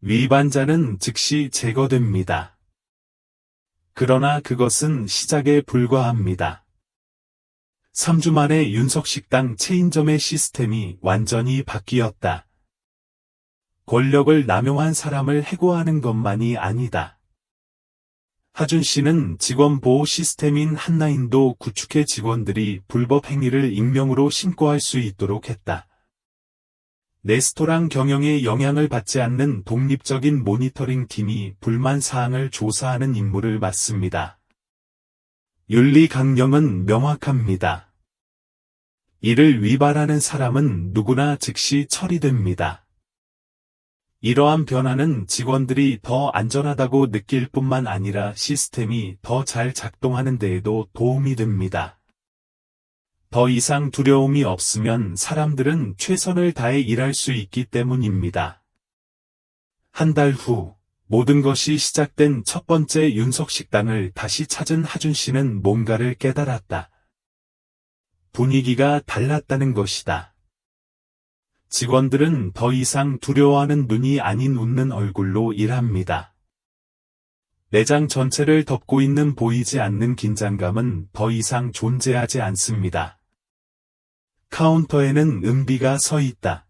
위반자는 즉시 제거됩니다. 그러나 그것은 시작에 불과합니다. 3주 만에 윤석식당 체인점의 시스템이 완전히 바뀌었다. 권력을 남용한 사람을 해고하는 것만이 아니다. 하준 씨는 직원 보호 시스템인 한라인도 구축해 직원들이 불법 행위를 익명으로 신고할 수 있도록 했다. 레스토랑 경영에 영향을 받지 않는 독립적인 모니터링 팀이 불만 사항을 조사하는 임무를 맡습니다. 윤리 강령은 명확합니다. 이를 위반하는 사람은 누구나 즉시 처리됩니다. 이러한 변화는 직원들이 더 안전하다고 느낄 뿐만 아니라 시스템이 더 잘 작동하는 데에도 도움이 됩니다. 더 이상 두려움이 없으면 사람들은 최선을 다해 일할 수 있기 때문입니다. 한 달 후, 모든 것이 시작된 첫 번째 윤석식당을 다시 찾은 하준 씨는 뭔가를 깨달았다. 분위기가 달랐다는 것이다. 직원들은 더 이상 두려워하는 눈이 아닌 웃는 얼굴로 일합니다. 매장 전체를 덮고 있는 보이지 않는 긴장감은 더 이상 존재하지 않습니다. 카운터에는 은비가 서 있다.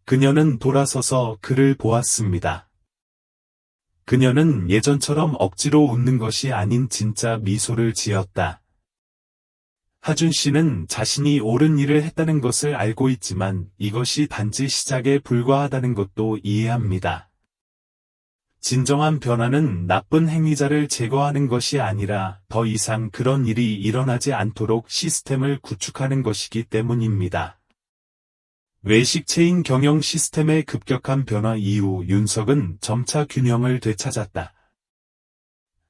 그녀는 돌아서서 그를 보았습니다. 그녀는 예전처럼 억지로 웃는 것이 아닌 진짜 미소를 지었다. 하준 씨는 자신이 옳은 일을 했다는 것을 알고 있지만 이것이 단지 시작에 불과하다는 것도 이해합니다. 진정한 변화는 나쁜 행위자를 제거하는 것이 아니라 더 이상 그런 일이 일어나지 않도록 시스템을 구축하는 것이기 때문입니다. 외식 체인 경영 시스템의 급격한 변화 이후 윤석은 점차 균형을 되찾았다.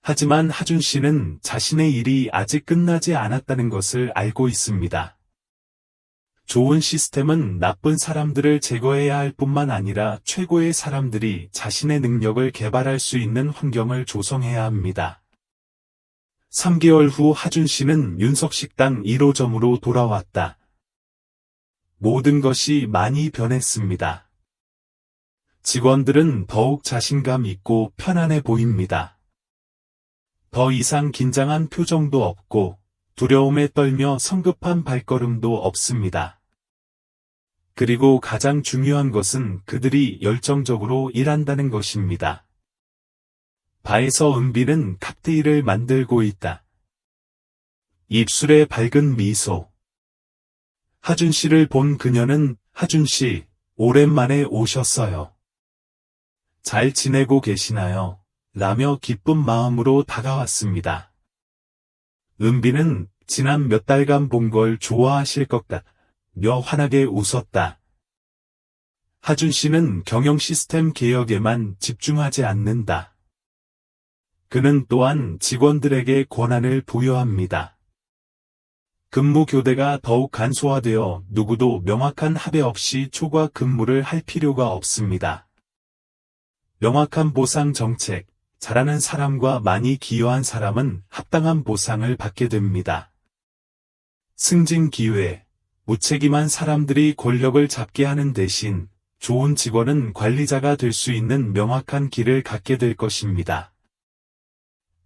하지만 하준 씨는 자신의 일이 아직 끝나지 않았다는 것을 알고 있습니다. 좋은 시스템은 나쁜 사람들을 제거해야 할 뿐만 아니라 최고의 사람들이 자신의 능력을 개발할 수 있는 환경을 조성해야 합니다. 3개월 후 하준 씨는 윤석식당 1호점으로 돌아왔다. 모든 것이 많이 변했습니다. 직원들은 더욱 자신감 있고 편안해 보입니다. 더 이상 긴장한 표정도 없고 두려움에 떨며 성급한 발걸음도 없습니다. 그리고 가장 중요한 것은 그들이 열정적으로 일한다는 것입니다. 바에서 은비는 칵테일을 만들고 있다. 입술에 밝은 미소. 하준 씨를 본 그녀는 하준 씨, 오랜만에 오셨어요. 잘 지내고 계시나요? 라며 기쁜 마음으로 다가왔습니다. 은비는 지난 몇 달간 본 걸 좋아하실 것 같며 환하게 웃었다. 하준 씨는 경영 시스템 개혁에만 집중하지 않는다. 그는 또한 직원들에게 권한을 부여합니다. 근무 교대가 더욱 간소화되어 누구도 명확한 합의 없이 초과 근무를 할 필요가 없습니다. 명확한 보상 정책, 잘하는 사람과 많이 기여한 사람은 합당한 보상을 받게 됩니다. 승진 기회, 무책임한 사람들이 권력을 잡게 하는 대신 좋은 직원은 관리자가 될 수 있는 명확한 길을 갖게 될 것입니다.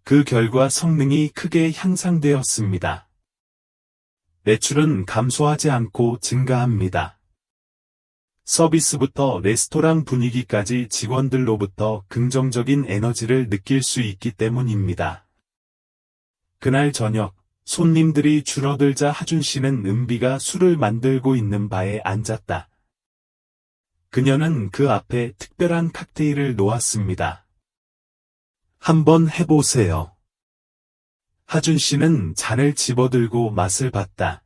그 결과 성능이 크게 향상되었습니다. 매출은 감소하지 않고 증가합니다. 서비스부터 레스토랑 분위기까지 직원들로부터 긍정적인 에너지를 느낄 수 있기 때문입니다. 그날 저녁, 손님들이 줄어들자 하준 씨는 은비가 술을 만들고 있는 바에 앉았다. 그녀는 그 앞에 특별한 칵테일을 놓았습니다. 한번 해보세요. 하준 씨는 잔을 집어들고 맛을 봤다.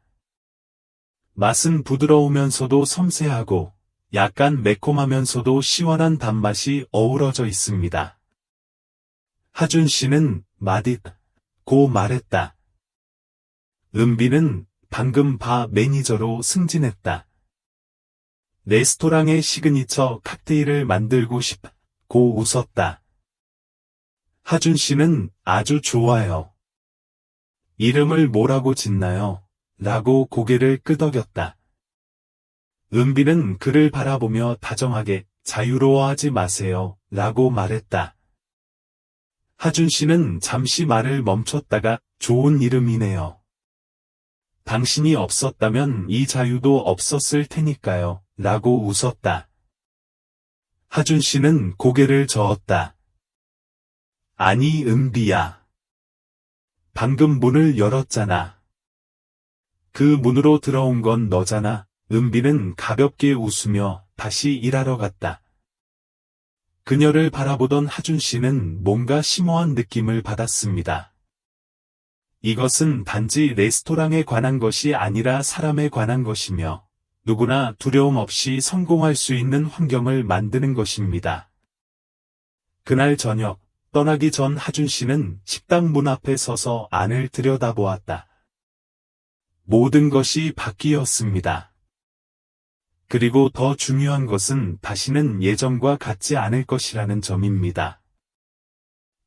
맛은 부드러우면서도 섬세하고 약간 매콤하면서도 시원한 단맛이 어우러져 있습니다. 하준 씨는 맛있고 말했다. 은비는 방금 바 매니저로 승진했다. 레스토랑의 시그니처 칵테일을 만들고 싶고 웃었다. 하준 씨는 아주 좋아요. 이름을 뭐라고 짓나요? 라고 고개를 끄덕였다. 은비는 그를 바라보며 다정하게 자유로워하지 마세요. 라고 말했다. 하준 씨는 잠시 말을 멈췄다가 좋은 이름이네요. 당신이 없었다면 이 자유도 없었을 테니까요. 라고 웃었다. 하준 씨는 고개를 저었다. 아니 은비야. 방금 문을 열었잖아. 그 문으로 들어온 건 너잖아. 은비는 가볍게 웃으며 다시 일하러 갔다. 그녀를 바라보던 하준 씨는 뭔가 심오한 느낌을 받았습니다. 이것은 단지 레스토랑에 관한 것이 아니라 사람에 관한 것이며 누구나 두려움 없이 성공할 수 있는 환경을 만드는 것입니다. 그날 저녁, 떠나기 전 하준 씨는 식당 문 앞에 서서 안을 들여다보았다. 모든 것이 바뀌었습니다. 그리고 더 중요한 것은 다시는 예전과 같지 않을 것이라는 점입니다.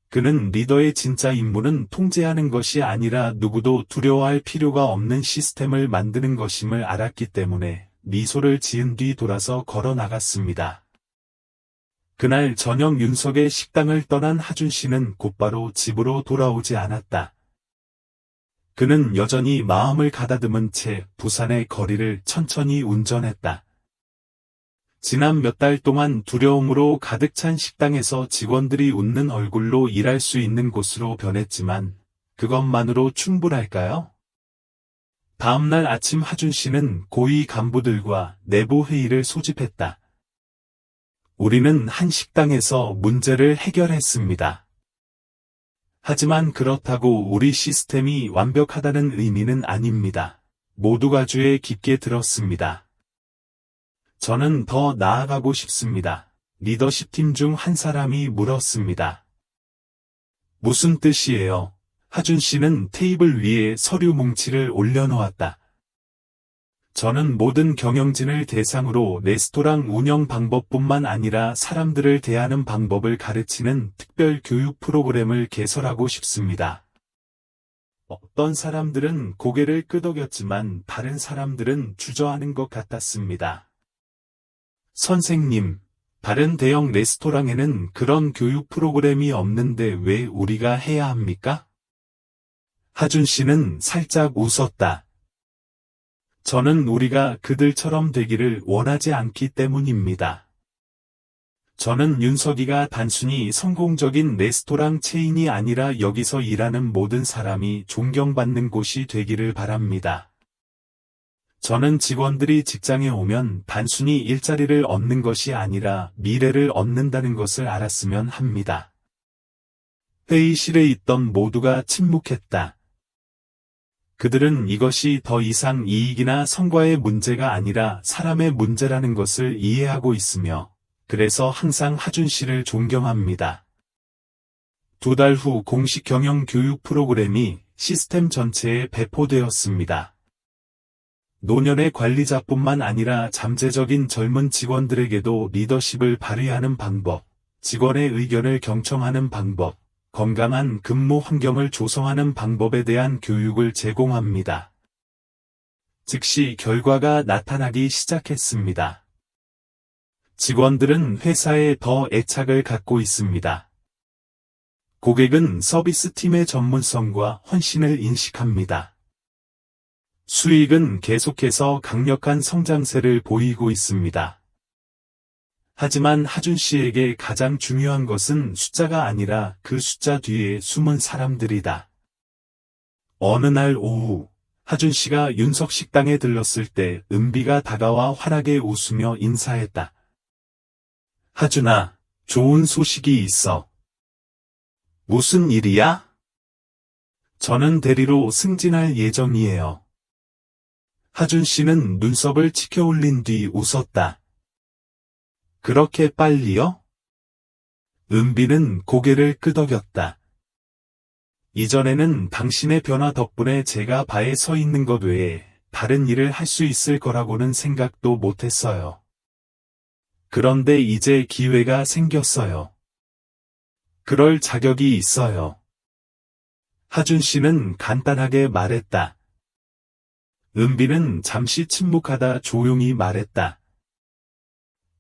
그는 리더의 진짜 임무는 통제하는 것이 아니라 누구도 두려워할 필요가 없는 시스템을 만드는 것임을 알았기 때문에 미소를 지은 뒤 돌아서 걸어 나갔습니다. 그날 저녁 윤석의 식당을 떠난 하준 씨는 곧바로 집으로 돌아오지 않았다. 그는 여전히 마음을 가다듬은 채 부산의 거리를 천천히 운전했다. 지난 몇 달 동안 두려움으로 가득 찬 식당에서 직원들이 웃는 얼굴로 일할 수 있는 곳으로 변했지만 그것만으로 충분할까요? 다음날 아침 하준 씨는 고위 간부들과 내부 회의를 소집했다. 우리는 한 식당에서 문제를 해결했습니다. 하지만 그렇다고 우리 시스템이 완벽하다는 의미는 아닙니다. 모두가 주에 깊게 들었습니다. 저는 더 나아가고 싶습니다. 리더십 팀 중 한 사람이 물었습니다. 무슨 뜻이에요? 하준 씨는 테이블 위에 서류 뭉치를 올려놓았다. 저는 모든 경영진을 대상으로 레스토랑 운영 방법뿐만 아니라 사람들을 대하는 방법을 가르치는 특별 교육 프로그램을 개설하고 싶습니다. 어떤 사람들은 고개를 끄덕였지만 다른 사람들은 주저하는 것 같았습니다. 선생님, 다른 대형 레스토랑에는 그런 교육 프로그램이 없는데 왜 우리가 해야 합니까? 하준 씨는 살짝 웃었다. 저는 우리가 그들처럼 되기를 원하지 않기 때문입니다. 저는 윤석이가 단순히 성공적인 레스토랑 체인이 아니라 여기서 일하는 모든 사람이 존경받는 곳이 되기를 바랍니다. 저는 직원들이 직장에 오면 단순히 일자리를 얻는 것이 아니라 미래를 얻는다는 것을 알았으면 합니다. 회의실에 있던 모두가 침묵했다. 그들은 이것이 더 이상 이익이나 성과의 문제가 아니라 사람의 문제라는 것을 이해하고 있으며, 그래서 항상 하준 씨를 존경합니다. 2달 후 공식 경영 교육 프로그램이 시스템 전체에 배포되었습니다. 노년의 관리자뿐만 아니라 잠재적인 젊은 직원들에게도 리더십을 발휘하는 방법, 직원의 의견을 경청하는 방법, 건강한 근무 환경을 조성하는 방법에 대한 교육을 제공합니다. 즉시 결과가 나타나기 시작했습니다. 직원들은 회사에 더 애착을 갖고 있습니다. 고객은 서비스팀의 전문성과 헌신을 인식합니다. 수익은 계속해서 강력한 성장세를 보이고 있습니다. 하지만 하준 씨에게 가장 중요한 것은 숫자가 아니라 그 숫자 뒤에 숨은 사람들이다. 어느 날 오후, 하준 씨가 윤석 식당에 들렀을 때 은비가 다가와 환하게 웃으며 인사했다. 하준아, 좋은 소식이 있어. 무슨 일이야? 저는 대리로 승진할 예정이에요. 하준 씨는 눈썹을 치켜 올린 뒤 웃었다. 그렇게 빨리요? 은비는 고개를 끄덕였다. 이전에는 당신의 변화 덕분에 제가 바에 서 있는 것 외에 다른 일을 할 수 있을 거라고는 생각도 못했어요. 그런데 이제 기회가 생겼어요. 그럴 자격이 있어요. 하준 씨는 간단하게 말했다. 은비는 잠시 침묵하다 조용히 말했다.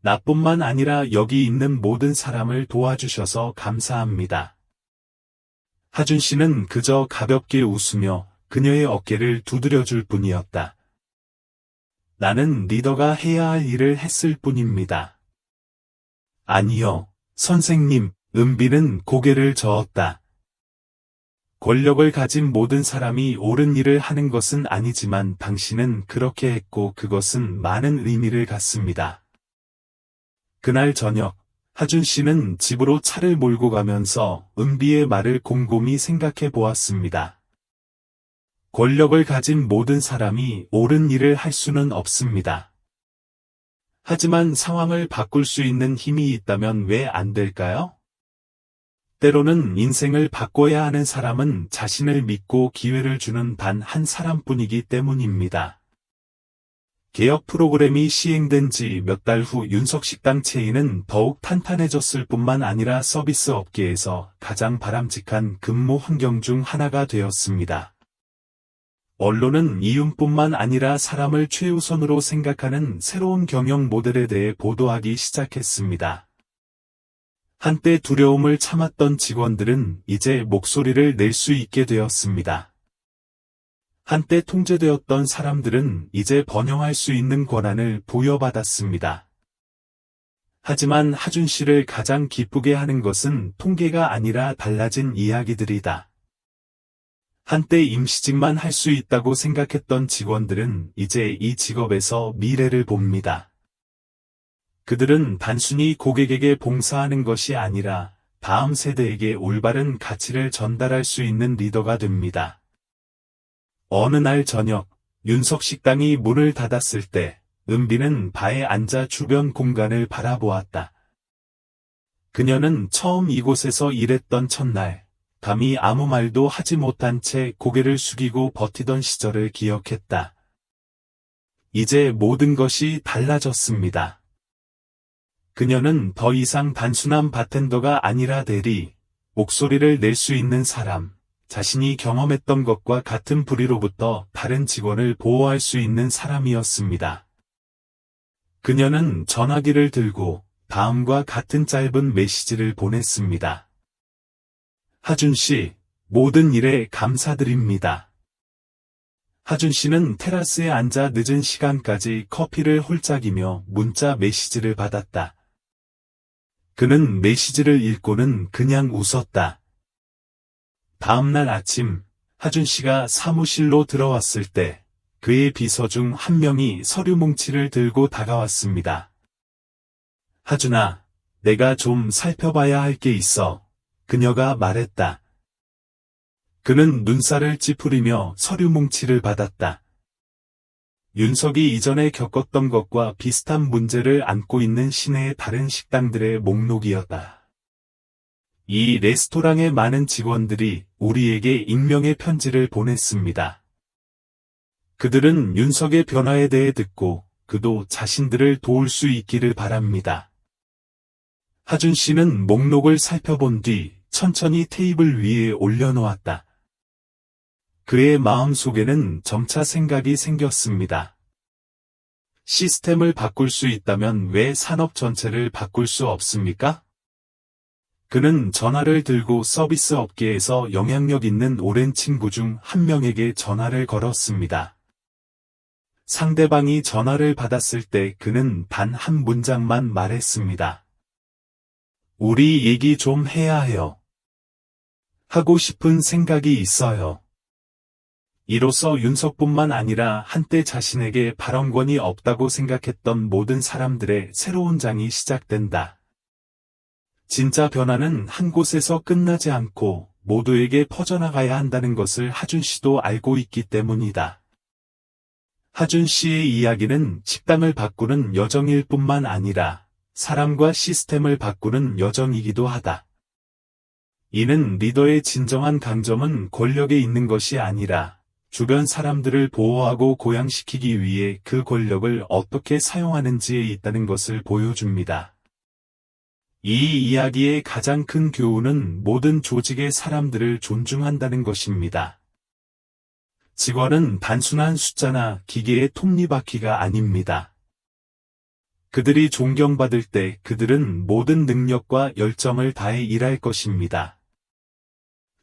나뿐만 아니라 여기 있는 모든 사람을 도와주셔서 감사합니다. 하준 씨는 그저 가볍게 웃으며 그녀의 어깨를 두드려줄 뿐이었다. 나는 리더가 해야 할 일을 했을 뿐입니다. 아니요, 선생님, 은비는 고개를 저었다. 권력을 가진 모든 사람이 옳은 일을 하는 것은 아니지만 당신은 그렇게 했고 그것은 많은 의미를 갖습니다. 그날 저녁, 하준 씨는 집으로 차를 몰고 가면서 은비의 말을 곰곰이 생각해 보았습니다. 권력을 가진 모든 사람이 옳은 일을 할 수는 없습니다. 하지만 상황을 바꿀 수 있는 힘이 있다면 왜 안 될까요? 때로는 인생을 바꿔야 하는 사람은 자신을 믿고 기회를 주는 단 한 사람뿐이기 때문입니다. 개혁 프로그램이 시행된 지 몇 달 후 윤석식당 체인은 더욱 탄탄해졌을 뿐만 아니라 서비스 업계에서 가장 바람직한 근무 환경 중 하나가 되었습니다. 언론은 이윤뿐만 아니라 사람을 최우선으로 생각하는 새로운 경영 모델에 대해 보도하기 시작했습니다. 한때 두려움을 참았던 직원들은 이제 목소리를 낼 수 있게 되었습니다. 한때 통제되었던 사람들은 이제 번영할 수 있는 권한을 부여받았습니다. 하지만 하준 씨를 가장 기쁘게 하는 것은 통계가 아니라 달라진 이야기들이다. 한때 임시직만 할 수 있다고 생각했던 직원들은 이제 이 직업에서 미래를 봅니다. 그들은 단순히 고객에게 봉사하는 것이 아니라 다음 세대에게 올바른 가치를 전달할 수 있는 리더가 됩니다. 어느 날 저녁, 윤석식당이 문을 닫았을 때 은비는 바에 앉아 주변 공간을 바라보았다. 그녀는 처음 이곳에서 일했던 첫날, 감히 아무 말도 하지 못한 채 고개를 숙이고 버티던 시절을 기억했다. 이제 모든 것이 달라졌습니다. 그녀는 더 이상 단순한 바텐더가 아니라 대리, 목소리를 낼 수 있는 사람, 자신이 경험했던 것과 같은 불의로부터 다른 직원을 보호할 수 있는 사람이었습니다. 그녀는 전화기를 들고 다음과 같은 짧은 메시지를 보냈습니다. 하준 씨, 모든 일에 감사드립니다. 하준 씨는 테라스에 앉아 늦은 시간까지 커피를 홀짝이며 문자 메시지를 받았다. 그는 메시지를 읽고는 그냥 웃었다. 다음날 아침, 하준 씨가 사무실로 들어왔을 때 그의 비서 중 한 명이 서류 뭉치를 들고 다가왔습니다. 하준아, 내가 좀 살펴봐야 할 게 있어. 그녀가 말했다. 그는 눈살을 찌푸리며 서류 뭉치를 받았다. 윤석이 이전에 겪었던 것과 비슷한 문제를 안고 있는 시내의 다른 식당들의 목록이었다. 이 레스토랑의 많은 직원들이 우리에게 익명의 편지를 보냈습니다. 그들은 윤석의 변화에 대해 듣고 그도 자신들을 도울 수 있기를 바랍니다. 하준 씨는 목록을 살펴본 뒤 천천히 테이블 위에 올려놓았다. 그의 마음속에는 점차 생각이 생겼습니다. 시스템을 바꿀 수 있다면 왜 산업 전체를 바꿀 수 없습니까? 그는 전화를 들고 서비스 업계에서 영향력 있는 오랜 친구 중 한 명에게 전화를 걸었습니다. 상대방이 전화를 받았을 때 그는 단 한 문장만 말했습니다. 우리 얘기 좀 해야 해요. 하고 싶은 생각이 있어요. 이로써 윤석뿐만 아니라 한때 자신에게 발언권이 없다고 생각했던 모든 사람들의 새로운 장이 시작된다. 진짜 변화는 한 곳에서 끝나지 않고 모두에게 퍼져나가야 한다는 것을 하준 씨도 알고 있기 때문이다. 하준 씨의 이야기는 식당을 바꾸는 여정일 뿐만 아니라 사람과 시스템을 바꾸는 여정이기도 하다. 이는 리더의 진정한 강점은 권력에 있는 것이 아니라 주변 사람들을 보호하고 고양시키기 위해 그 권력을 어떻게 사용하는지에 있다는 것을 보여줍니다. 이 이야기의 가장 큰 교훈은 모든 조직의 사람들을 존중한다는 것입니다. 직원은 단순한 숫자나 기계의 톱니바퀴가 아닙니다. 그들이 존경받을 때 그들은 모든 능력과 열정을 다해 일할 것입니다.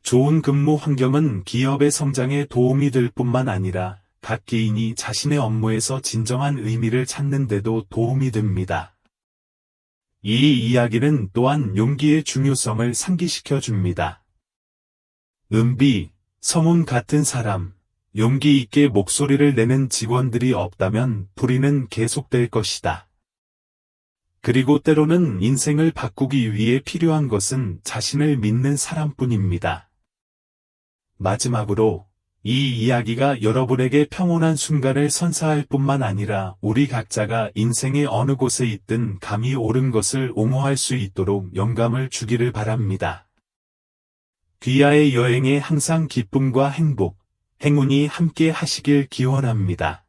좋은 근무 환경은 기업의 성장에 도움이 될 뿐만 아니라 각 개인이 자신의 업무에서 진정한 의미를 찾는 데도 도움이 됩니다. 이 이야기는 또한 용기의 중요성을 상기시켜 줍니다. 은비, 서문 같은 사람, 용기 있게 목소리를 내는 직원들이 없다면 불의는 계속될 것이다. 그리고 때로는 인생을 바꾸기 위해 필요한 것은 자신을 믿는 사람뿐입니다. 마지막으로 이 이야기가 여러분에게 평온한 순간을 선사할 뿐만 아니라 우리 각자가 인생의 어느 곳에 있든 감이 옳은 것을 옹호할 수 있도록 영감을 주기를 바랍니다. 귀하의 여행에 항상 기쁨과 행복, 행운이 함께 하시길 기원합니다.